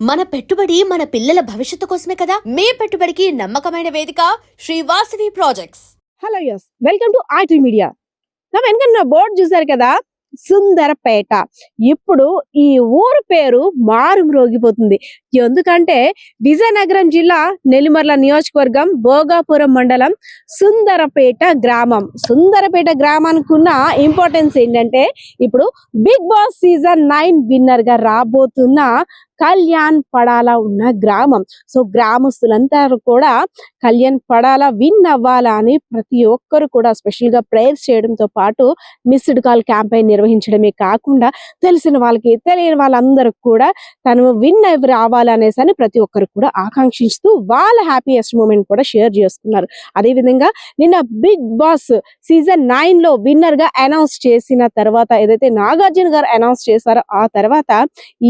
మన పెట్టుబడి మన పిల్లల భవిష్యత్తు కోసమే కదా. మీ పెట్టుబడికి నమ్మకమైన వేదిక Sri Vasavi projects. Hello yes, welcome to IT media. నా వెనక బోర్డు చూసారు కదా, సుందరపేట. ఇప్పుడు ఈ ఊరు పేరు మారు మ్రోగిపోతుంది. ఎందుకంటే విజయనగరం జిల్లా నెల్లిమర్ల నియోజకవర్గం భోగాపురం మండలం సుందరపేట గ్రామం. సుందరపేట గ్రామానికి ఉన్న ఇంపార్టెన్స్ ఏంటంటే, ఇప్పుడు బిగ్ బాస్ సీజన్ 9 విన్నర్ గా రాబోతున్న కళ్యాణ్ పడాల ఉన్న గ్రామం. సో గ్రామస్తులంతా కూడా కళ్యాణ్ పడాల విన్ అవ్వాలా అని ప్రతి ఒక్కరు కూడా స్పెషల్ గా ప్రేయర్స్ చేయడంతో పాటు మిస్డ్ కాల్ క్యాంపెయిన్ నిర్వహించడమే కాకుండా తెలిసిన వాళ్ళకి తెలియని వాళ్ళందరూ కూడా తను విన్ రావాలనేసి అని ప్రతి ఒక్కరు కూడా ఆకాంక్షిస్తూ వాళ్ళ హ్యాపీయెస్ట్ మూమెంట్ కూడా షేర్ చేసుకున్నారు. అదేవిధంగా నిన్న బిగ్ బాస్ సీజన్ 9 లో విన్నర్ గా అనౌన్స్ చేసిన తర్వాత, ఏదైతే నాగార్జున గారు అనౌన్స్ చేశారో ఆ తర్వాత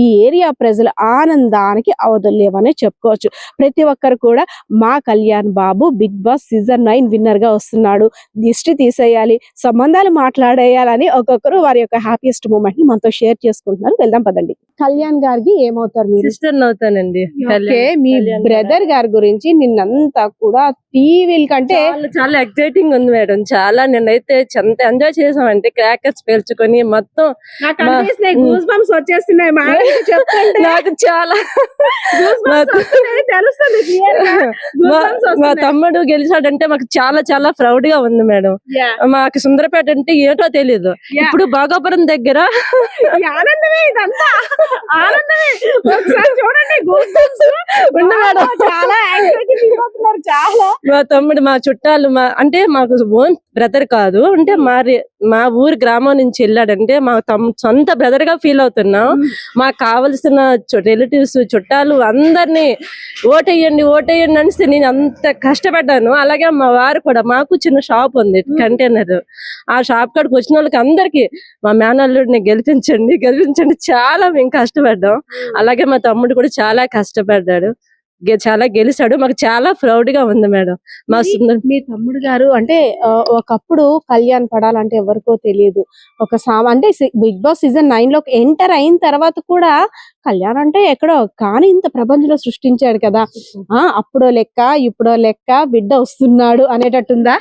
ఈ ఏరియా ప్రజల ఆనందానికి అవధులేవనే చెప్పుకోవచ్చు. ప్రతి ఒక్కరు కూడా మా Kalyan Babu big Boss season 9 winner గా వస్తున్నాడు, దిష్టి తీసేయాలి, సంబంధాలు మాట్లాడేయాలని ఒక్కొక్కరు వారి యొక్క హ్యాపీయెస్ట్ మూమెంట్ ని మనతో షేర్ చేసుకుంటున్నారు. వెళ్దాం పదండి. కళ్యాణ్ గారికి ఏమవుతారు మీరు? సిస్టర్ అవుతానండి. ఓకే, మీ బ్రదర్ గారి గురించి నిన్నంతా కూడా టీవీల కంటే చాలా ఎక్సైటింగ్ ఉంది మేడం. చాలా నిన్నైతే ఎంత ఎంజాయ్ చేసామంటే క్రాకర్స్ పేల్చుకొని మొత్తం వచ్చేస్తున్నాయి. నాకు చాలా మా తమ్ముడు గెలిచాడంటే మాకు చాలా చాలా ప్రౌడ్ గా ఉంది మేడం. మాకు సుందరపేట అంటే ఏంటో తెలీదు. ఇప్పుడు భోగాపురం దగ్గర ఆనందమే, ఇదంతా ఆనందమే. చూడండి, చాలా మా తమ్ముడు, మా చుట్టాలు, అంటే మాకు ఓన్ బ్రదర్ కాదు, అంటే మా ఊరు గ్రామం నుంచి వెళ్ళాడంటే మా సొంత బ్రదర్ గా ఫీల్ అవుతున్నాం. మాకు కావలసిన రిలేటివ్స్, చుట్టాలు అందరినీ ఓటేయండి ఓటేయండి అనిస్తే నేను అంత కష్టపడ్డాను. అలాగే మా వారు కూడా, మాకు చిన్న షాప్ ఉంది కంటైనర్, ఆ షాప్ కాడికి వచ్చిన వాళ్ళకి అందరికి మా మేనల్లుడిని గెలిపించండి గెలిపించండి చాలా మేము కష్టపడ్డాం. అలాగే మా తమ్ముడు కూడా చాలా కష్టపడ్డాడు, చాలా గెలిచాడు. మాకు చాలా ప్రౌడ్ గా ఉంది మేడం. మా మీ తమ్ముడు గారు అంటే ఒకప్పుడు కళ్యాణ్ పడాలంటే ఎవరికో తెలియదు. అంటే బిగ్ బాస్ సీజన్ 9 లో ఎంటర్ అయిన తర్వాత కూడా కళ్యాణ్ అంటే ఎక్కడో కానీ ఇంత ప్రపంచంలో సృష్టించాడు కదా. అప్పుడో లెక్క ఇప్పుడో లెక్క బిడ్డ వస్తున్నాడు అనేటట్టుందా?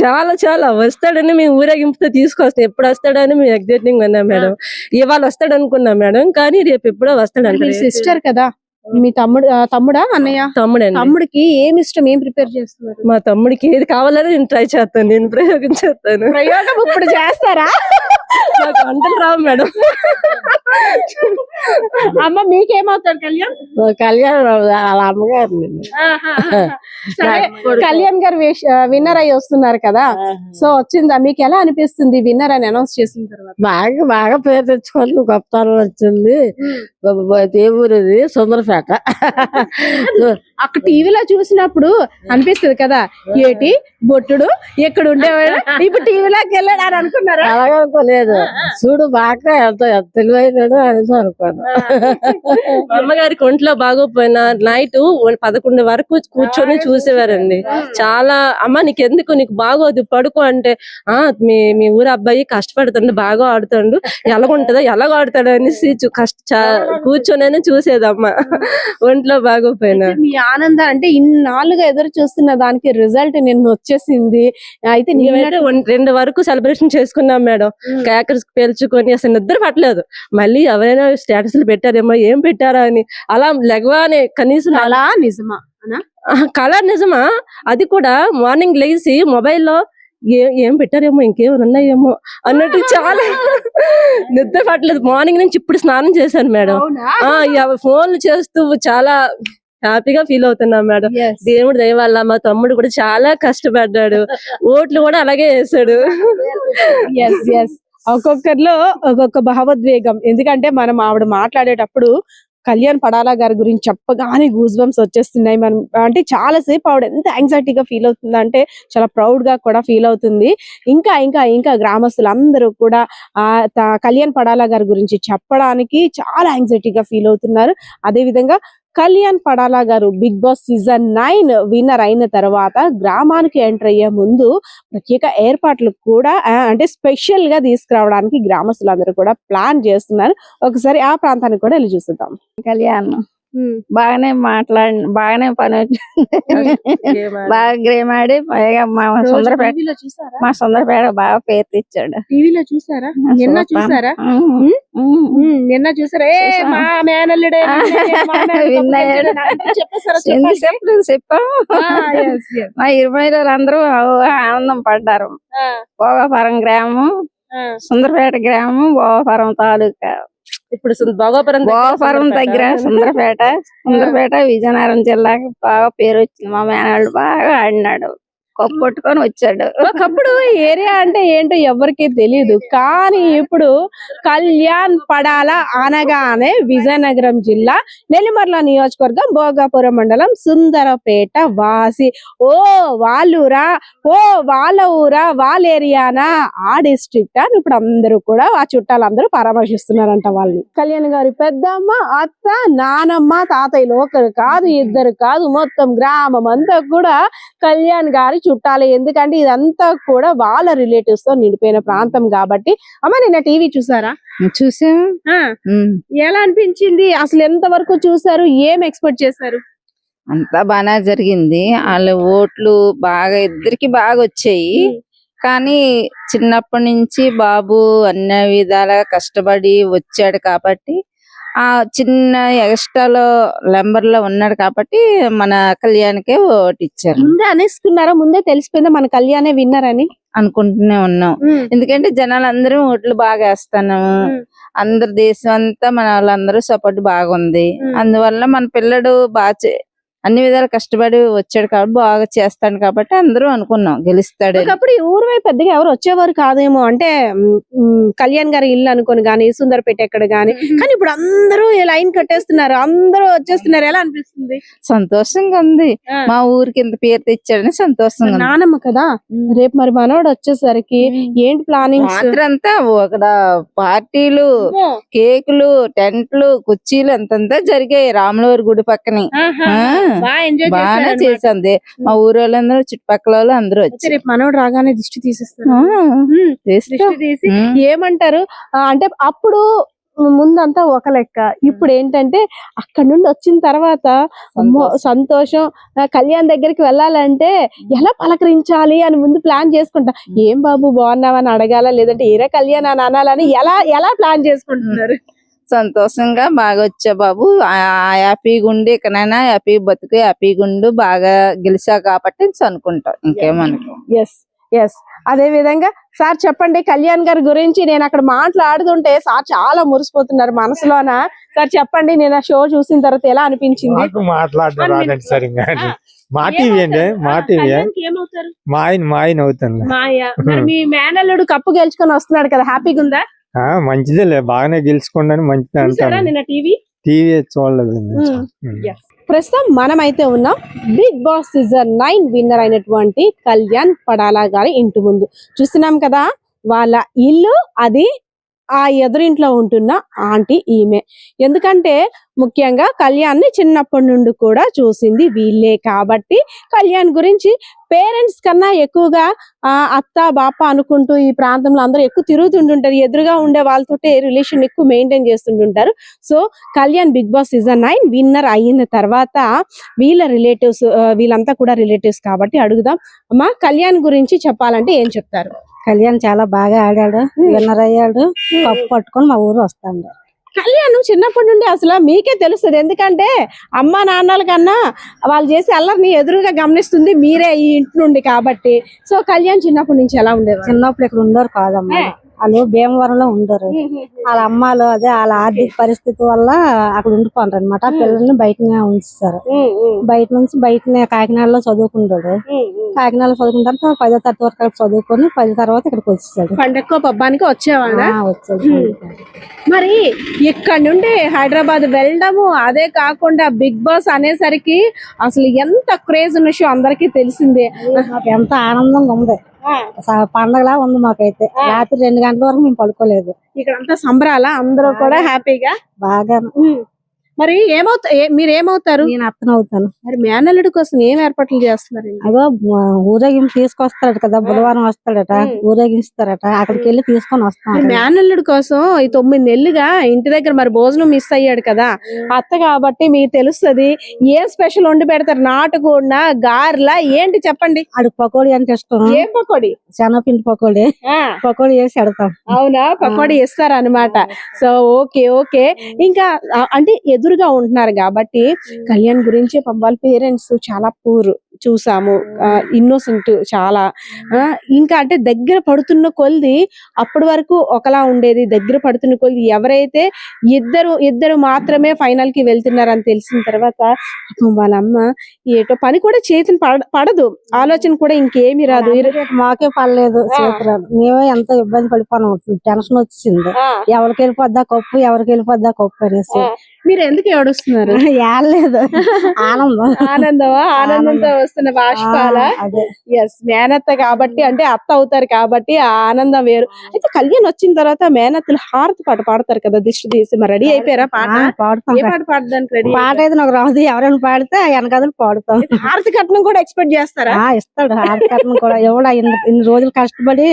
చాలా చాలా వస్తాడని మేము ఊరేగింపుతో తీసుకొస్తాం. ఎప్పుడు వస్తాడని మేము ఎగ్జైటింగ్ ఉన్నాం మేడం. ఇవాళ వస్తాడు అనుకున్నాం మేడం, కానీ రేపు ఎప్పుడో వస్తాడు అంటే. సిస్టర్ కదా మీ తమ్ముడా అన్నయ్య? తమ్ముడికి ఏమి ఇష్టం, ఏం ప్రిపేర్ చేస్తున్నారు? మా తమ్ముడికి ఏది కావాలని నేను ట్రై చేస్తాను, నేను ప్రయోగించేస్తాను. ప్రయోగం ఇప్పుడు చేస్తారా? నాకు వంటలు రావు మేడం. అమ్మ మీకేమవుతాడు కళ్యాణ్? కళ్యాణ్ వాళ్ళ అమ్మగారు. కళ్యాణ్ గారు విన్నర్ అయ్యి వస్తున్నారు కదా, సో వచ్చిందా మీకు? ఎలా అనిపిస్తుంది విన్నర్ అని అనౌన్స్ చేసిన తర్వాత? బాగా బాగా పేరు తెచ్చుకోవాలి, గొప్పతనం వచ్చింది. ఏ ఊరిది? సుందరపేట. అక్కడ టీవీలో చూసినప్పుడు అనిపిస్తుంది కదా, ఏటి బొట్టుడు ఎక్కడ ఉండేవాడు ఇప్పుడు టీవీలోకి వెళ్ళాడు అని అనుకున్నారా? అలాగనుకోలేదు, చూడు బాగా ఎంత తెలివైనాడు అనేసి అనుకోను. అమ్మగారికి ఒంట్లో బాగోపోయినా నైట్ 11 వరకు కూర్చొని చూసేవారండి. చాలా, అమ్మ నీకెందుకు, నీకు బాగోదు పడుకో అంటే, మీ ఊరు అబ్బాయి కష్టపడుతుండు, బాగా ఆడుతాడు, ఎలాగుంటుందో ఎలాగ ఆడుతాడు అనేసి కూర్చొని చూసేదమ్మ ఒంట్లో బాగోపోయినా. మీ ఆనందం అంటే ఇన్నాళ్ళుగా ఎదురు చూస్తున్న దానికి రిజల్ట్ నిన్న వచ్చేసింది. అయితే 2 వరకు సెలబ్రేషన్ చేసుకున్నాం మేడం. క్రాకర్స్ పేల్చుకొని అసలు నిద్ర పట్టలేదు. మళ్ళీ ఎవరైనా స్టేటస్లు పెట్టారేమో, ఏం పెట్టారా అని అలా లెగవానే కనీసం. అలా నిజమా కలర్ నిజమా? అది కూడా మార్నింగ్ లేచి మొబైల్లో ఏం పెట్టారేమో, ఇంకేమైనా ఉన్నాయేమో అన్నట్టు చాలా నిద్ర పట్టలేదు. మార్నింగ్ నుంచి ఇప్పుడు స్నానం చేశాను మేడం. ఫోన్లు చేస్తూ చాలా హ్యాపీగా ఫీల్ అవుతున్నాం మేడం. దేవుడి దయ వల్ల మా తమ్ముడు కూడా చాలా కష్టపడ్డాడు, ఓట్లు కూడా అలాగే వేసాడు. ఒక్కొక్కరిలో ఒక్కొక్క భావోద్వేగం. ఎందుకంటే మనం ఆవిడ మాట్లాడేటప్పుడు కళ్యాణ్ పడాలా గారి గురించి చెప్పగానే గూస్ బంప్స్ వచ్చేస్తున్నాయి. మనం అంటే చాలా సేపు ఆవిడ ఎంత యాంగ్జైటీగా ఫీల్ అవుతుంది అంటే చాలా ప్రౌడ్ గా కూడా ఫీల్ అవుతుంది. ఇంకా ఇంకా ఇంకా గ్రామస్తులందరూ కూడా కళ్యాణ్ పడాలా గారి గురించి చెప్పడానికి చాలా యాంగ్జైటీగా ఫీల్ అవుతున్నారు. అదే విధంగా కళ్యాణ్ పడాలా గారు బిగ్ బాస్ సీజన్ 9 విన్నర్ అయిన తర్వాత గ్రామానికి ఎంటర్ అయ్యే ముందు ప్రత్యేక ఏర్పాట్లు కూడా అంటే స్పెషల్ గా తీసుకురావడానికి గ్రామస్తులందరూ కూడా ప్లాన్ చేస్తున్నారు. ఒకసారి ఆ ప్రాంతానికి కూడా వెళ్ళి చూద్దాం. కళ్యాణ్ బాగానే బాగానే పని వచ్చింది. బాగా గేమ్ ఆడి పైగా మా సుందరపేట బాగా పేరు తెచ్చాడు. టీవీలో చూసారా? నిన్న చూసారా? నిన్న చూసారా? మా మేనల్లుడే విన్ అయ్యాడు. చెప్పాము. మా 20 రోజులందరూ ఆనందం పడ్డారు. భోగాపురం గ్రామం, సుందరపేట గ్రామం, భోగాపురం తాలూకా. ఇప్పుడు భోగాపురం దగ్గర సుందరపేట విజయనగరం జిల్లాకి బాగా పేరు వచ్చింది. మా మేనాడు బాగా ఆడినాడు, కొట్టుకొని వచ్చాడు. ఒకప్పుడు ఏరియా అంటే ఏంటో ఎవరికి తెలియదు, కానీ ఇప్పుడు కళ్యాణ్ పడాల అనగానే విజయనగరం జిల్లా నెల్లిమర్ల నియోజకవర్గం భోగాపురం మండలం సుందరపేట వాసి. ఓ వాళ్ళూరా, ఓ వాళ్ళ ఊరా, వాళ్ళ ఏరియానా, ఆ డిస్ట్రిక్ట్ అని ఇప్పుడు అందరూ కూడా ఆ చుట్టాలందరూ పరామర్శిస్తున్నారంట వాళ్ళని. కళ్యాణ్ గారి పెద్దమ్మ, అత్త, నానమ్మ, తాతయ్యలు ఒకరు కాదు, ఇద్దరు కాదు, మొత్తం గ్రామం అంతా కూడా కళ్యాణ్ గారి చుట్టాలి. ఎందుకంటే ఇదంతా కూడా వాళ్ళ రిలేటివ్స్ తో నిండిపోయిన ప్రాంతం కాబట్టి. అమ్మ నిన్న టీవీ చూసారా? చూసాం. ఎలా అనిపించింది? అసలు ఎంత వరకు చూసారు? ఏం ఎక్స్పెక్ట్ చేశారు? అంతా బాగా జరిగింది. వాళ్ళ ఓట్లు బాగా ఇద్దరికి బాగా వచ్చాయి. కానీ చిన్నప్పటి నుంచి బాబు అన్ని విధాలుగా కష్టపడి వచ్చాడు కాబట్టి ఆ చిన్న ఎక్స్ట్రాలో నెంబర్ లో ఉన్నాడు కాబట్టి మన కళ్యాణ్కే ఓటు ఇచ్చారు. ముందే అనేసుకున్నారా? ముందే తెలిసిపోయిందా మన కళ్యాణే విన్నర్ అని? అనుకుంటూనే ఉన్నాం. ఎందుకంటే జనాలు అందరూ ఓట్లు బాగా వేస్తున్నాము. అందరు దేశం అంతా మన వాళ్ళందరూ సపోర్ట్ బాగుంది. అందువల్ల మన పిల్లడు బాగా అన్ని విధాలు కష్టపడి వచ్చాడు కాబట్టి బాగా చేస్తాడు కాబట్టి అందరూ అనుకున్నాం గెలుస్తాడు. ఒకప్పుడు ఈ ఊరు వైపు పెద్దగా ఎవరు వచ్చేవారు కాదేమో, అంటే కళ్యాణ్ గారి ఇల్లు అనుకోని గానీ, సుందరపేట ఎక్కడ గానీ. కానీ ఇప్పుడు అందరూ లైన్ కట్టేస్తున్నారు, అందరూ వచ్చేస్తున్నారు. ఎలా అనిపిస్తుంది? సంతోషంగా ఉంది. మా ఊరికి ఇంత పేరు తెచ్చాడని సంతోషంగా. నానమ్మ కదా, రేపు మరి మనోడు వచ్చేసరికి ఏంటి ప్లానింగ్? అంతా అక్కడ పార్టీలు, కేకులు, టెంట్లు, కుర్చీలు అంతంతా జరిగాయి రాములవారి గుడి పక్కనే. బాగా చేసింది. మా ఊరు వాళ్ళందరూ చుట్టుపక్కల వాళ్ళు అందరూ వచ్చి రేపు మనోడు రాగానే దిష్టి తీసేస్తారు. ఏమంటారు అంటే అప్పుడు ముందంతా ఒక లెక్క, ఇప్పుడు ఏంటంటే అక్కడ నుండి వచ్చిన తర్వాత సంతోషం. కళ్యాణ్ దగ్గరికి వెళ్ళాలంటే ఎలా పలకరించాలి అని ముందు ప్లాన్ చేసుకుంటా. ఏం బాబు బాగున్నావని అడగాల, లేదంటే ఏరే కళ్యాణ్ అని అనాలని ఎలా ప్లాన్ చేసుకుంటున్నారు? సంతోషంగా బాగా వచ్చా బాబు, హ్యాపీగా ఉండి ఎక్కడైనా హ్యాపీ బతుకు, హ్యాపీగా ఉండు, బాగా గెలిచా కాబట్టి అనుకుంటాం. ఇంకేమనుకో. ఎస్ అదే విధంగా సార్ చెప్పండి కళ్యాణ్ గారి గురించి. నేను అక్కడ మాట్లాడుతుంటే సార్ చాలా మురిసిపోతున్నారు మనసులోన. సార్ చెప్పండి, నేను షో చూసిన తర్వాత ఎలా అనిపించింది? మా ఆయన అవుతుంది. మీ మేనల్లుడు కప్పు గెలుచుకొని వస్తున్నాడు కదా, హ్యాపీగా ఉందా? మంచిదేలే, బాగానే గెలుచుకోండి మంచిదే అంటారు. నిన్న టీవీ చూడలేదు. ప్రస్తుతం మనమైతే ఉన్నాం బిగ్ బాస్ సీజన్ 9 విన్నర్ అయినటువంటి కళ్యాణ్ పడాలా గారి ఇంటి ముందు. చూస్తున్నాం కదా, వాళ్ళ ఇల్లు అది. ఆ ఎదురింట్లో ఉంటున్న ఆంటీ ఈమె. ఎందుకంటే ముఖ్యంగా కళ్యాణ్ ని చిన్నప్పటి నుండి కూడా చూసింది వీళ్ళే కాబట్టి కళ్యాణ్ గురించి పేరెంట్స్ కన్నా ఎక్కువగా అత్త బాప అనుకుంటూ ఈ ప్రాంతంలో అందరూ ఎక్కువ తిరుగుతుంటుంటారు. ఎదురుగా ఉండే వాళ్ళతో రిలేషన్ ఎక్కువ మెయింటైన్ చేస్తుంటుంటారు. So Kalyan Bigg Boss season 9 winner అయిన తర్వాత వీళ్ళ రిలేటివ్స్, వీళ్ళంతా కూడా రిలేటివ్స్ కాబట్టి అడుగుదాం. అమ్మా, కళ్యాణ్ గురించి చెప్పాలంటే ఏం చెప్తారు? కళ్యాణ్ చాలా బాగా ఆడాడు, విన్నర్ అయ్యాడు, కప్పు పట్టుకొని మా ఊరు వస్తాడు. కళ్యాణ్ చిన్నప్పటి నుండి అసలు మీకే తెలుస్తుంది. ఎందుకంటే అమ్మ నాన్నల కన్నా వాళ్ళు చేసే అల్లరిని ఎదురుగా గమనిస్తుంది మీరే ఈ ఇంటి నుండి కాబట్టి. సో కళ్యాణ్ చిన్నప్పటి నుంచి ఎలా ఉండేవారు? చిన్నప్పుడు ఇక్కడ ఉండరు కాదమ్మా, వాళ్ళు భీమవరంలో ఉండరు. వాళ్ళ అమ్మాలు అదే వాళ్ళ ఆర్థిక పరిస్థితి వల్ల అక్కడ ఉండిపోతారు అనమాట. పిల్లల్ని బయటనే ఉంచుతారు. బయటనే కాకినాడలో చదువుకుంటాడు. కాకినాడలో చదువుకున్న తర్వాత 10వ తరగతి వరకు చదువుకొని 10 తర్వాత ఇక్కడికి వచ్చేసాడు. పండగ పబ్బానికి వచ్చేవాళ్ళ. వచ్చాడు. మరి ఇక్కడ నుండి హైదరాబాద్ వెళ్ళడము, అదే కాకుండా బిగ్ బాస్ అనేసరికి అసలు ఎంత క్రేజ్ ఉన్న షో అందరికీ తెలిసిందే. ఎంత ఆనందంగా ఉంది, పండగలా ఉంది మాకైతే. రాత్రి 2 గంటల వరకు మేము పడుకోలేదు. ఇక్కడ అంతా సంబరాల, అందరూ కూడా హ్యాపీగా బాగా. మరి మీరు ఏమవుతారు? నేను అత్తను అవుతాను. మరి మేనల్లుడి కోసం ఏం ఏర్పాట్లు చేస్తున్నారు? అదో ఊరేగింపు తీసుకొస్తాడట కదా, బుధవారం వస్తాడట, ఊరేగిస్తారట, అక్కడికి వెళ్ళి తీసుకొని వస్తాం. మేనల్లుడి కోసం ఈ 9 నెలలుగా ఇంటి దగ్గర మరి భోజనం మిస్ అయ్యాడు కదా, అత్త కాబట్టి మీకు తెలుస్తది ఏం స్పెషల్ వండి పెడతారు. నాటుకోడినా గారెలా ఏంటి చెప్పండి? ఆడికి పకోడీ అంటే ఇష్టం. ఏం పకోడీ? శనగపిండి పకోడీ. పకోడీ వేసి పెడతాం. అవునా, పకోడీ ఇస్తారనమాట. So okay. ఇంకా అంటే ఎదురుగా ఉంటున్నారు కాబట్టి కళ్యాణ్ గురించి వాళ్ళ పేరెంట్స్ చాలా పూర్ చూసాము, ఇన్నోసెంట్ చాలా. ఇంకా అంటే దగ్గర పడుతున్న కొద్ది అప్పటి వరకు ఒకలా ఉండేది, దగ్గర పడుతున్న కొద్ది ఎవరైతే ఇద్దరు మాత్రమే ఫైనల్ కి వెళ్తున్నారని తెలిసిన తర్వాత వాళ్ళ అమ్మ ఏటో పని కూడా చేతిని పడదు, ఆలోచన కూడా ఇంకేమి రాదు. మాకే పడలేదు, మేమే ఎంత ఇబ్బంది పడిపోయినాం, టెన్షన్ వచ్చింది. ఎవరికి వెళ్ళిపోద్దా కప్పు అనేసి. మీరు ఎందుకు ఏడుస్తున్నారు? ఏడలేదు, ఆనందంతో వస్తున్న బాష్పాల. ఎస్, మేనత్త కాబట్టి అంటే అత్త అవుతారు కాబట్టి ఆ ఆనందం వేరు. అయితే కళ్యాణ్ వచ్చిన తర్వాత మేనత్తలు హారతి పాట పాడతారు కదా దిష్టి తీసి. మరి రెడీ అయిపోయారా? పాట ఏ పాట పాడడానికి రెడీ? పాట అయితే నాకు రాదు, ఎవరైనా పాడితే వెనకదలు పాడుతాం. హారతి కట్నం కూడా ఎక్స్పెక్ట్ చేస్తారా? ఇస్తాడు హారతి కట్నం కూడా. ఎవడా ఇన్ని రోజులు కష్టపడి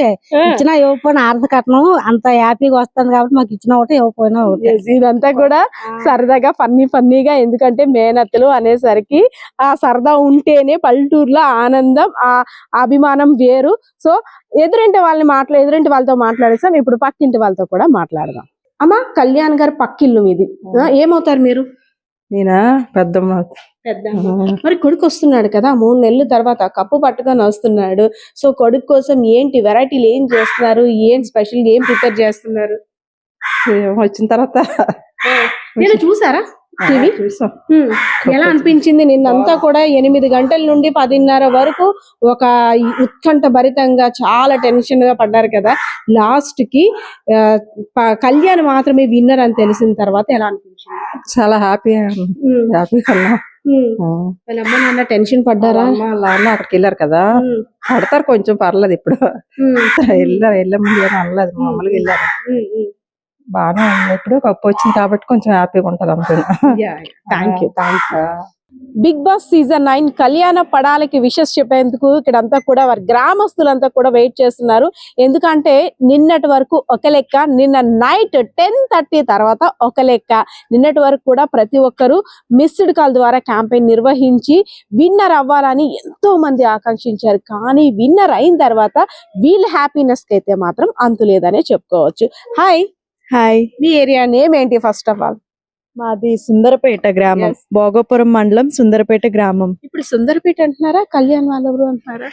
ఇచ్చినా ఇవ్వకపోయినా హారతి కట్నం అంత హ్యాపీగా వస్తుంది కాబట్టి మాకు ఇచ్చిన ఒకటి ఇవ్వకపోయినా ఒకటి. ఇదంతా కూడా సరదాగా ఫన్నీగా, ఎందుకంటే మేనత్తలు అనేసరికి ఆ సరదా ఉంటేనే పల్లెటూరులో ఆనందం, ఆ అభిమానం వేరు. సో ఎదురింటి వాళ్ళతో మాట్లాడేసాం, ఇప్పుడు పక్కింటి వాళ్ళతో కూడా మాట్లాడదాం. అమ్మా, కళ్యాణ్ గారు పక్కిల్లు మీది, ఏమవుతారు మీరు? నేనా పెద్దమ్మ. మరి కొడుకు వస్తున్నాడు కదా 3 నెలల తర్వాత, కప్పు పట్టుకొని వస్తున్నాడు. సో కొడుకు కోసం ఏంటి వెరైటీలు ఏం చేస్తున్నారు, ఏం స్పెషల్ ఏం ప్రిపేర్ చేస్తున్నారు? వచ్చిన తర్వాత నేను చూసారా టీవీ? ఎలా అనిపించింది? నిన్నంతా కూడా 8 గంటల నుండి 10:30 వరకు ఒక ఉత్కంఠ భరితంగా చాలా టెన్షన్ గా పడ్డారు కదా. లాస్ట్ కి కళ్యాణ్ మాత్రమే విన్నర్ అని తెలిసిన తర్వాత ఎలా అనిపించింది? చాలా హ్యాపీగా వాళ్ళ అమ్మ నాన్న టెన్షన్ పడ్డారా? నాన్న అక్కడికి వెళ్ళారు కదా, పడతారు కొంచెం, పర్లేదు. ఇప్పుడు వెళ్ళే ముందు అనలేదు, మామూలుగా వెళ్ళారు. బాగానే ఉంది. ఇప్పుడు కప్పు వచ్చింది కాబట్టి కొంచెం హ్యాపీగా ఉంటది అంతే. Thank you. Big Boss season 9 Kalyan పడాలకి wishes చెప్పేందుకు ఇక్కడంతా కూడా వారి గ్రామస్తులంతా కూడా వెయిట్ చేస్తున్నారు. ఎందుకంటే నిన్నటి వరకు ఒక లెక్క, నిన్న నైట్ 10:30 తర్వాత ఒక లెక్క. నిన్నటి వరకు కూడా ప్రతి ఒక్కరు మిస్డ్ కాల్ ద్వారా క్యాంపెయిన్ నిర్వహించి విన్నర్ అవ్వాలని ఎంతో మంది ఆకాంక్షించారు. కానీ విన్నర్ అయిన తర్వాత వీళ్ళ హ్యాపీనెస్ కి అయితే మాత్రం అంతు లేదనే చెప్పుకోవచ్చు. హాయ్, మీ ఏరియా నేమ్ ఏంటి? ఫస్ట్ ఆఫ్ ఆల్ మాది సుందరపేట గ్రామం, భోగపురం మండలం సుందరపేట గ్రామం. ఇప్పుడు సుందరపేట అంటున్నారా, కళ్యాణ్ వాళ్ళ ఊరు అంటున్నారా?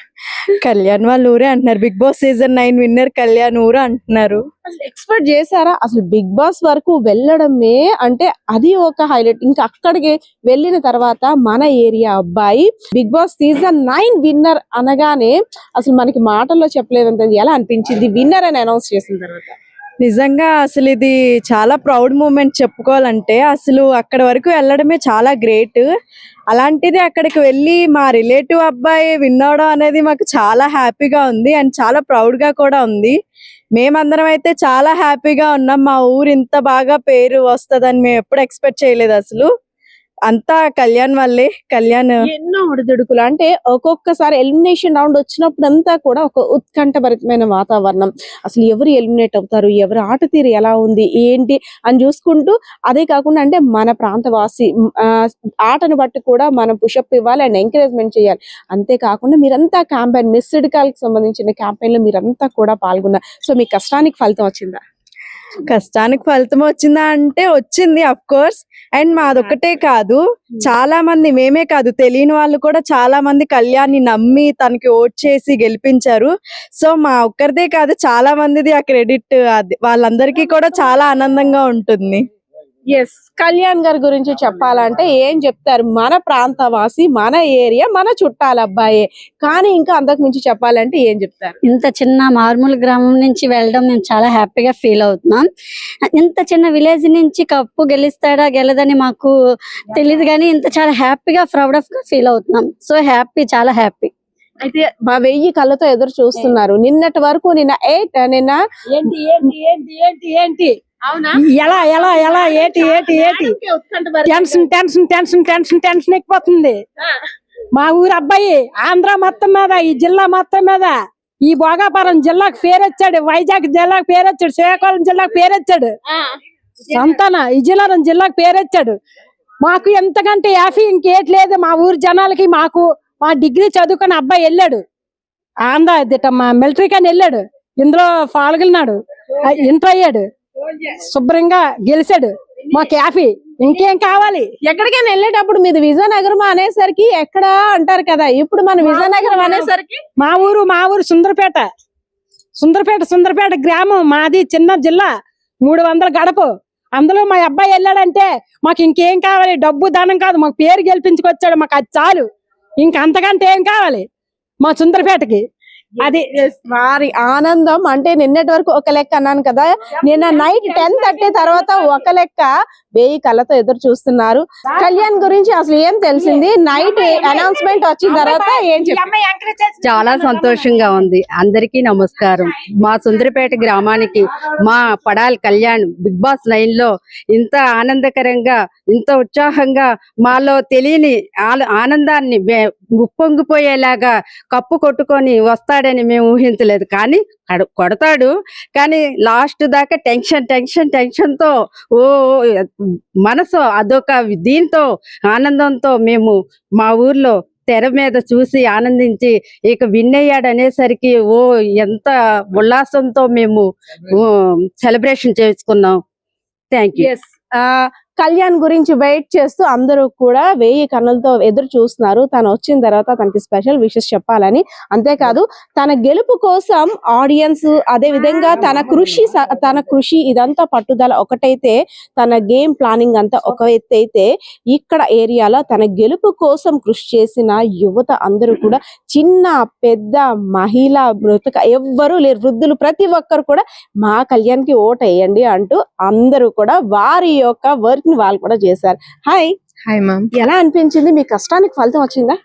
కళ్యాణ్ వాళ్ళ ఊరే అంటున్నారు. Big Boss season 9 winner Kalyan ఊరు అంటున్నారు. అసలు ఎక్స్పెక్ట్ చేశారా? అసలు బిగ్ బాస్ వరకు వెళ్ళడమే అంటే అది ఒక హైలైట్. ఇంకా అక్కడికి వెళ్ళిన తర్వాత మన ఏరియా అబ్బాయి బిగ్ బాస్ సీజన్ 9 విన్నర్ అనగానే అసలు మనకి మాటల్లో చెప్పలేదంత. ఎలా అనిపించింది విన్నర్ అని అనౌన్స్ చేసిన తర్వాత? నిజంగా అసలు ఇది చాలా ప్రౌడ్ మూమెంట్ చెప్పుకోవాలంటే. అసలు అక్కడ వరకు వెళ్ళడమే చాలా గ్రేట్. అలాంటిది అక్కడికి వెళ్ళి మా రిలేటివ్ అబ్బాయి విన్ అవడం అనేది మాకు చాలా హ్యాపీగా ఉంది అండ్ చాలా ప్రౌడ్ గా కూడా ఉంది. మేమందరం అయితే చాలా హ్యాపీగా ఉన్నాం. మా ఊరు ఇంత బాగా పేరు వస్తుందని మేము ఎప్పుడు ఎక్స్పెక్ట్ చేయలేదు. అసలు అంతా కళ్యాణ్ వల్లే. కళ్యాణ్ ఎన్నో ఒడిదుడుకులు అంటే ఒక్కొక్కసారి ఎలిమినేషన్ రౌండ్ వచ్చినప్పుడు అంతా కూడా ఒక ఉత్కంఠభరితమైన వాతావరణం. అసలు ఎవరు ఎలిమినేట్ అవుతారు, ఎవరు ఆట తీరు ఎలా ఉంది ఏంటి అని చూసుకుంటూ, అదే కాకుండా అంటే మన ప్రాంతవాసి ఆటను బట్టి కూడా మనం పుషప్ ఇవ్వాలి అండ్ ఎంకరేజ్మెంట్ చేయాలి. అంతేకాకుండా మీరంతా క్యాంపెయిన్ మిస్డ్ కాల్ కి సంబంధించిన క్యాంపెయిన్ లో మీరంతా కూడా పాల్గొన్నారు. సో మీ కష్టానికి ఫలితం వచ్చిందా? కష్టానికి ఫలితం వచ్చిందా అంటే వచ్చింది, అఫ్ కోర్స్. అండ్ మాదొక్కటే కాదు, చాలా మంది, మేమే కాదు తెలియని వాళ్ళు కూడా చాలా మంది కళ్యాణ్ ని నమ్మి తనకి ఓట్ చేసి గెలిపించారు. సో మా ఒక్కరిదే కాదు, చాలా మందిది ఆ క్రెడిట్. వాళ్ళందరికీ కూడా చాలా ఆనందంగా ఉంటుంది. ఎస్, కళ్యాణ్ గారి గురించి చెప్పాలంటే ఏం చెప్తారు? మన ప్రాంతవాసి, మన ఏరియా, మన చుట్టాల అబ్బాయే. కానీ ఇంకా అంతకు మించి చెప్పాలంటే ఏం చెప్తారు? ఇంత చిన్న మార్మూల గ్రామం నుంచి వెళ్ళడం మేము చాలా హ్యాపీగా ఫీల్ అవుతున్నాం. ఇంత చిన్న విలేజ్ నుంచి కప్పు గెలుస్తాడా గెలదని మాకు తెలియదు, కానీ ఇంత చాలా హ్యాపీగా ప్రౌడ్ ఆఫ్ గా ఫీల్ అవుతున్నాం. సో హ్యాపీ, చాలా హ్యాపీ. అయితే మా 1000 కళ్ళతో ఎదురు చూస్తున్నారు. నిన్నటి వరకు నిన్న 8 నిన్న ఏంటి అవునా ఎలా ఎలా ఎలా ఏటి ఏటి ఏటి టెన్షన్ ఎక్కిపోతుంది. మా ఊరు అబ్బాయి ఆంధ్ర మొత్తం మీద, ఈ జిల్లా మొత్తం మీద, ఈ భోగాపురం జిల్లాకు పేరొచ్చాడు, వైజాగ్ జిల్లాకు పేరొచ్చాడు, శ్రీకాకుళం జిల్లాకు పేరొచ్చాడు, సంతాన విజయనగరం జిల్లాకు పేరొచ్చాడు. మాకు ఎంతకంటే యాఫీ ఇంకేట్ లేదు మా ఊరు జనాలకి. మాకు మా డిగ్రీ చదువుకుని అబ్బాయి వెళ్ళాడు ఆంధ్ర మా మిలిటరీ కానీ వెళ్ళాడు, ఇందులో పాల్గొన్నాడు, ఇంటర్ అయ్యాడు, శుభ్రంగా గెలిచాడు. మాకు యాఫీ ఇంకేం కావాలి? ఎక్కడికైనా వెళ్ళేటప్పుడు మీది విజయనగరం అనేసరికి ఎక్కడ అంటారు కదా, ఇప్పుడు మన విజయనగరం అనేసరికి మా ఊరు సుందరపేట గ్రామం మాది, చిన్న జిల్లా, 300 గడప. అందులో మా అబ్బాయి వెళ్ళాడంటే మాకు ఇంకేం కావాలి? డబ్బు దానం కాదు, మాకు పేరు గెలిపించుకొచ్చాడు, మాకు అది చాలు. ఇంక అంతకంటే ఏం కావాలి మా సుందరపేటకి? అది వారి ఆనందం అంటే నిన్నటి వరకు ఒక లెక్క అన్నాను కదా, నిన్న నైట్ 10:30 తర్వాత ఒక లెక్క 1000 కళ్ళతో ఎదురు చూస్తున్నారు. కళ్యాణ్ గురించి అసలు ఏం తెలిసింది? నైట్ అనౌన్స్మెంట్ వచ్చిన తర్వాత ఏం చెప్పారు? చాలా సంతోషంగా ఉంది. అందరికీ నమస్కారం. మా సుందరపేట గ్రామానికి మా పడాల్ కళ్యాణ్ బిగ్ బాస్ 9 లో ఇంత ఆనందకరంగా, ఇంత ఉత్సాహంగా, మాలో తెలియని ఆనందాన్ని ఉప్పొంగిపోయేలాగా కప్పు కొట్టుకొని వస్తాడని మేము ఊహించలేదు. కానీ కొడతాడు, కానీ లాస్ట్ దాకా టెన్షన్ తో మనసు అదొక దీంతో ఆనందంతో మేము మా ఊర్లో తెర మీద చూసి ఆనందించి ఇక విన్ అయ్యాడు అనేసరికి ఎంత ఉల్లాసంతో మేము సెలబ్రేషన్ చేసుకున్నాం. Thank you. కళ్యాణ్ గురించి వెయిట్ చేస్తూ అందరూ కూడా 1000 కన్నులతో ఎదురు చూస్తున్నారు. తను వచ్చిన తర్వాత తనకి స్పెషల్ విషెస్ చెప్పాలని. అంతేకాదు తన గెలుపు కోసం ఆడియన్స్, అదే విధంగా తన కృషి ఇదంతా పట్టుదల ఒకటైతే, తన గేమ్ ప్లానింగ్ అంతా ఒక ఎత్తు అయితే, ఇక్కడ ఏరియాలో తన గెలుపు కోసం కృషి చేసిన యువత అందరూ కూడా, చిన్న పెద్ద మహిళ మృతక ఎవ్వరూ లేరు, వృద్ధులు ప్రతి ఒక్కరు కూడా మా కళ్యాణ్ కి ఓట్ వేయండి అంటూ అందరూ కూడా వారి యొక్క వర్క్ ని వాళ్ళు కూడా చేశారు. హాయ్ మ్యామ్, ఎలా అనిపించింది? మీ కష్టానికి ఫలితం వచ్చిందా?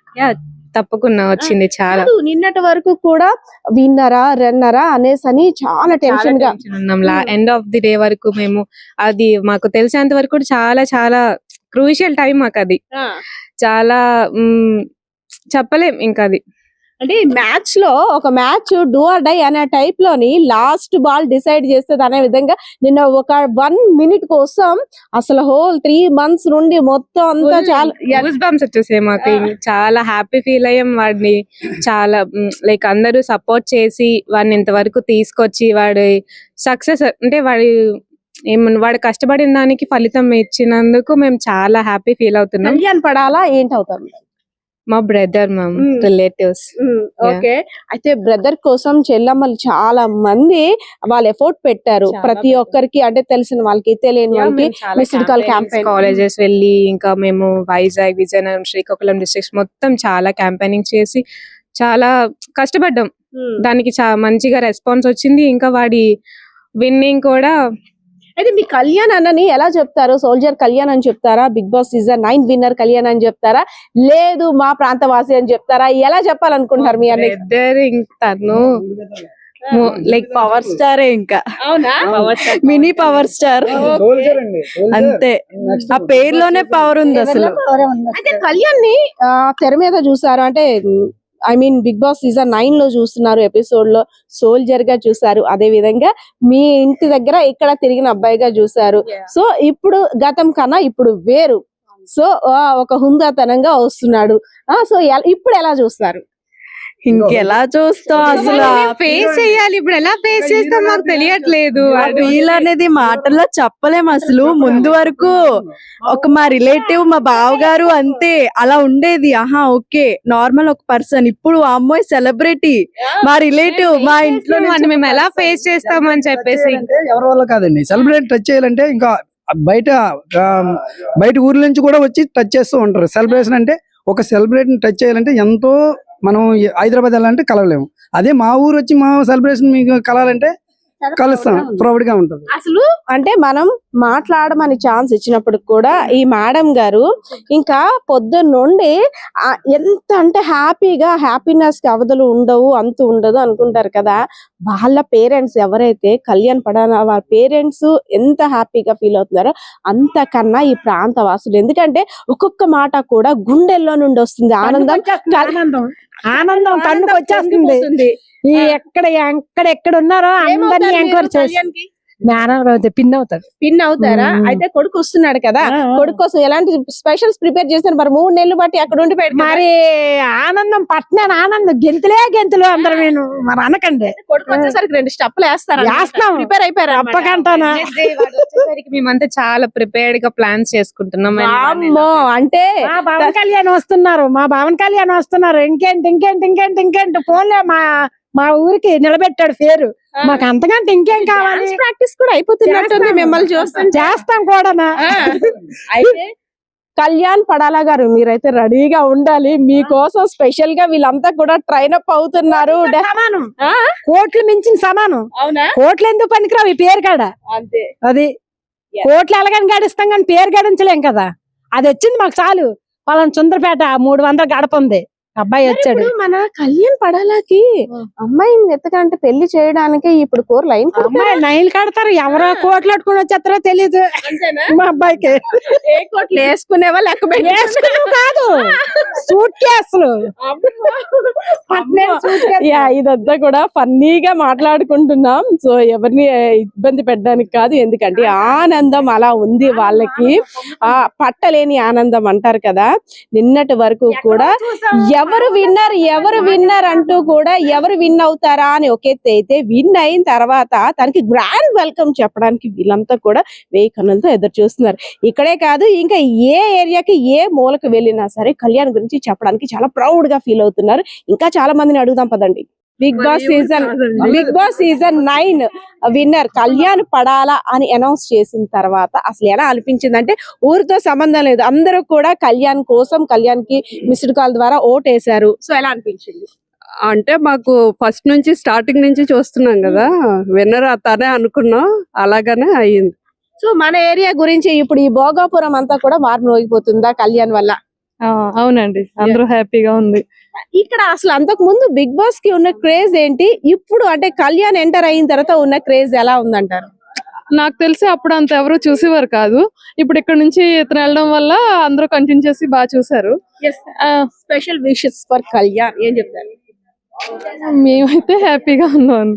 తప్పకుండా వచ్చింది. చాలా నిన్నటి వరకు కూడా విన్నరా రన్నరా అనేసని చాలా టెన్షన్ గా ఉన్నాం. ఎండ్ ఆఫ్ ది డే వరకు మేము, అది మాకు తెలిసేంత వరకు కూడా చాలా చాలా క్రూషియల్ టైం మాకు. అది చాలా చెప్పలేం ఇంకా. అది అంటే మ్యాచ్ లో ఒక మ్యాచ్ డూ ఆర్ డై అనే టైప్ లోని లాస్ట్ బాల్ డిసైడ్ చేస్తుంది అనే విధంగా నిన్న ఒక 1 minute కోసం అసలు హోల్ 3 months నుండి మొత్తం అంతా చాలా గూస్ బంప్స్ వచ్చేసాయి మాకు. చాలా హ్యాపీ ఫీల్ అయ్యాం. వాడిని చాలా లైక్ అందరూ సపోర్ట్ చేసి వాడిని ఇంతవరకు తీసుకొచ్చి వాడి సక్సెస్ అంటే వాడు కష్టపడిన దానికి ఫలితం ఇచ్చినందుకు మేము చాలా హ్యాపీ ఫీల్ అవుతున్నాం. కళ్యాణ్ పడాలా ఏంటవుతారు? మా బ్రదర్, మ్యామ్, రిలేటివ్స్. ఓకే. అయితే బ్రదర్ కోసం చెల్లమ్మలు చాలా మంది వాళ్ళు ఎఫోర్ట్ పెట్టారు. ప్రతి ఒక్కరికి, అంటే తెలిసిన వాళ్ళకి, తెలియని వాళ్ళకి మిస్డ్ కాల్ క్యాంపెయిన్, కాలేజెస్ వెళ్ళి, ఇంకా మేము వైజాగ్, విజయనగరం, శ్రీకాకుళం డిస్ట్రిక్ట్స్ మొత్తం చాలా క్యాంపెయినింగ్ చేసి చాలా కష్టపడ్డాం. దానికి మంచిగా రెస్పాన్స్ వచ్చింది. ఇంకా వాడి విన్నింగ్ కూడా. అయితే మీ కళ్యాణ్ అన్నని ఎలా చెప్తారు? సోల్జర్ కళ్యాణ్ అని చెప్తారా? Big Boss season 9 winner Kalyan అని చెప్తారా? లేదు మా ప్రాంతవాసి అని చెప్తారా? ఎలా చెప్పాలనుకుంటారు మీ అన్న? తను లైక్ పవర్ స్టార్, ఇంకా అవునా, మినీ పవర్ స్టార్ అంతే. ఆ పేరులోనే పవర్ ఉంది అసలు. అయితే కళ్యాణ్ ని తెర మీద చూసారు, అంటే బిగ్ బాస్ సీజన్ 9 లో చూస్తున్నారు, ఎపిసోడ్ లో సోల్జర్ గా చూసారు, అదే విధంగా మీ ఇంటి దగ్గర ఇక్కడ తిరిగిన అబ్బాయిగా చూసారు. సో ఇప్పుడు గతం కన్నా ఇప్పుడు వేరు, సో ఒక హుందాతనంగా వస్తున్నాడు. సో ఇప్పుడు ఎలా చూస్తారు? ఇంకెలా చూస్తాం అసలు? ఫేస్ చేయాలి. ఇప్పుడు ఎలా ఫేస్ చేస్తాం మాకు తెలియట్లేదు. ఫీల్ అనేది మాటల్లో చెప్పలేం అసలు. ముందు వరకు ఒక మా రిలేటివ్, మా బావగారు అంతే, అలా ఉండేది. ఆహా ఓకే నార్మల్ ఒక పర్సన్. ఇప్పుడు అమ్మాయి సెలబ్రిటీ, మా రిలేటివ్, మా ఇంట్లో మేము ఎలా ఫేస్ చేస్తామని చెప్పేసి. ఎవరి వల్ల కాదండి, సెలబ్రిటీ టచ్ చేయాలంటే ఇంకా బయట ఊర్ల నుంచి కూడా వచ్చి టచ్ చేస్తూ ఉంటారు. సెలబ్రేషన్ అంటే ఒక సెలబ్రిటీని టచ్ చేయాలంటే ఎంతో, మనం హైదరాబాద్ వెళ్ళాలంటే కలవలేము. అదే మా ఊరు వచ్చి మా సెలబ్రేషన్ మీకు కలాలంటే కలుస్తాం, ప్రౌడ్ గా ఉంటది. అసలు అంటే మనం మాట్లాడమని ఛాన్స్ ఇచ్చినప్పుడు కూడా ఈ మేడం గారు ఇంకా పొద్దున్న నుండి ఎంత అంటే హ్యాపీనెస్ కి అవధులు ఉండవు, అంత ఉండదు అనుకుంటారు కదా. వాళ్ళ పేరెంట్స్ ఎవరైతే కళ్యాణ్ పడాల వాళ్ళ పేరెంట్స్ ఎంత హ్యాపీగా ఫీల్ అవుతున్నారో అంతకన్నా ఈ ప్రాంత వాసులు, ఎందుకంటే ఒక్కొక్క మాట కూడా గుండెల్లో నుండి వస్తుంది. ఆనందం కన్నుకు వచ్చేస్తుంది. ఈ ఎక్కడ ఉన్నారో అందరినీ ఎంక్వైరీ చేసి పిన్ అవుతాడు. పిన్ అవుతారా? అయితే కొడుకు వస్తున్నాడు కదా, కొడుకు కోసం ఎలాంటి స్పెషల్స్ ప్రిపేర్ చేస్తారు మరి? 3 నెలలు బట్టి అక్కడ ఉండి మరి ఆనందం పట్టినాను, ఆనందం గెంతులు అందరం నేను మరి అనకండి. కొడుకు వచ్చేసరికి 2 స్టెప్పులు వేస్తాం, ప్రిపేర్ అయిపోయారు అప్పకంటానా? వచ్చేసరికి మేమంతా చాలా ప్రిపేర్డ్ గా ప్లాన్స్ చేసుకుంటున్నాం. అంటే మా పవన్ కళ్యాణ్ వస్తున్నారు, ఇంకేంటి ఫోన్లే మా ఊరికి నిలబెట్టాడు పేరు. మాకు అంతకంటే ఇంకేం కావాలి? ప్రాక్టీస్ కూడా అయిపోతున్నట్టుంది మిమ్మల్ని చూస్తాం, చేస్తాం కూడా. అయితే కళ్యాణ్ పడాలా గారు మీరైతే రెడీగా ఉండాలి, మీకోసం స్పెషల్ గా వీళ్ళంతా కూడా ట్రైన్ అప్ అవుతున్నారు. సమానం, కోట్లు మించిన సమానం. అవునా? కోట్లు ఎందుకు పనికిరావు ఈ పేరు కాడ. అంతే, అది కోట్లు ఎలాగని గడిస్తాం కానీ పేరు గడించలేం కదా. అది వచ్చింది మాకు చాలు. వాళ్ళని సుందరపేట 300 గడప ఉంది, అబ్బాయి వచ్చాడు. మన కళ్యాణ్ పడాలకి అమ్మాయిని ఎత్తకంటే పెళ్లి చేయడానికి ఇప్పుడు 4 లైన్ నైన్లు కడతారు. ఎవరో కోట్లు అట్టుకుని వచ్చేస్తారో తెలీదు మా అబ్బాయికి. ఏ కోట్లు వేసుకునేవా లేకపోతే కాదు, సూట్ కేసులు. ఇదంతా కూడా ఫన్నీగా మాట్లాడుకుంటున్నాం. సో ఎవరిని ఇబ్బంది పెట్టడానికి కాదు, ఎందుకంటే ఆనందం అలా ఉంది వాళ్ళకి, పట్టలేని ఆనందం అంటారు కదా. నిన్నటి వరకు కూడా ఎవరు విన్నర్ అంటూ కూడా ఎవరు విన్ అవుతారా అని ఒక ఎత్తు అయితే, విన్ అయిన తర్వాత తనకి గ్రాండ్ వెల్కమ్ చెప్పడానికి వీళ్ళంతా కూడా 1000 కన్నులతో ఎదురు చూస్తున్నారు. ఇక్కడే కాదు, ఇంకా ఏ ఏరియాకి ఏ మూలకు వెళ్ళినా సరే కళ్యాణ్ గురించి చెప్పడానికి చాలా ప్రౌడ్ గా ఫీల్ అవుతున్నారు. ఇంకా చాలా మందిని అడుగుదాం పదండి. Big Boss season 9 winner Kalyan Padala అని అనౌన్స్ చేసిన తర్వాత అసలు ఎలా అనిపించింది అంటే, ఊరితో సంబంధం లేదు, అందరూ కూడా కళ్యాణ్ కోసం, కళ్యాణ్ కి మిస్డ్ కాల్ ద్వారా ఓటేశారు. సో ఎలా అనిపించింది? అంటే మాకు ఫస్ట్ నుంచి స్టార్టింగ్ నుంచి చూస్తున్నాం కదా, విన్నర్ తనే అనుకున్నాం, అలాగనే అయ్యింది. సో మన ఏరియా గురించి ఇప్పుడు ఈ భోగాపురం అంతా కూడా మారుమోగిపోతుందా కళ్యాణ్ వల్ల? అవునండి, అందరూ హ్యాపీగా ఉంది. ఇక్కడ అసలు అంతకు ముందు బిగ్ బాస్ కి ఉన్న క్రేజ్ ఏంటి, ఇప్పుడు అంటే కళ్యాణ్ ఎంటర్ అయిన తర్వాత ఉన్న క్రేజ్ ఎలా ఉందంటారు? నాకు తెలిసి అప్పుడు అంత ఎవరు చూసేవారు కాదు. ఇప్పుడు ఇక్కడ నుంచి ఇతను వెళ్ళడం వల్ల అందరూ కంటిన్యూ చేసి బాగా చూసారు. స్పెషల్ విషెస్ ఫర్ కళ్యాణ్ ఏం చెప్తారు? మేమైతే హ్యాపీగా ఉన్నాం.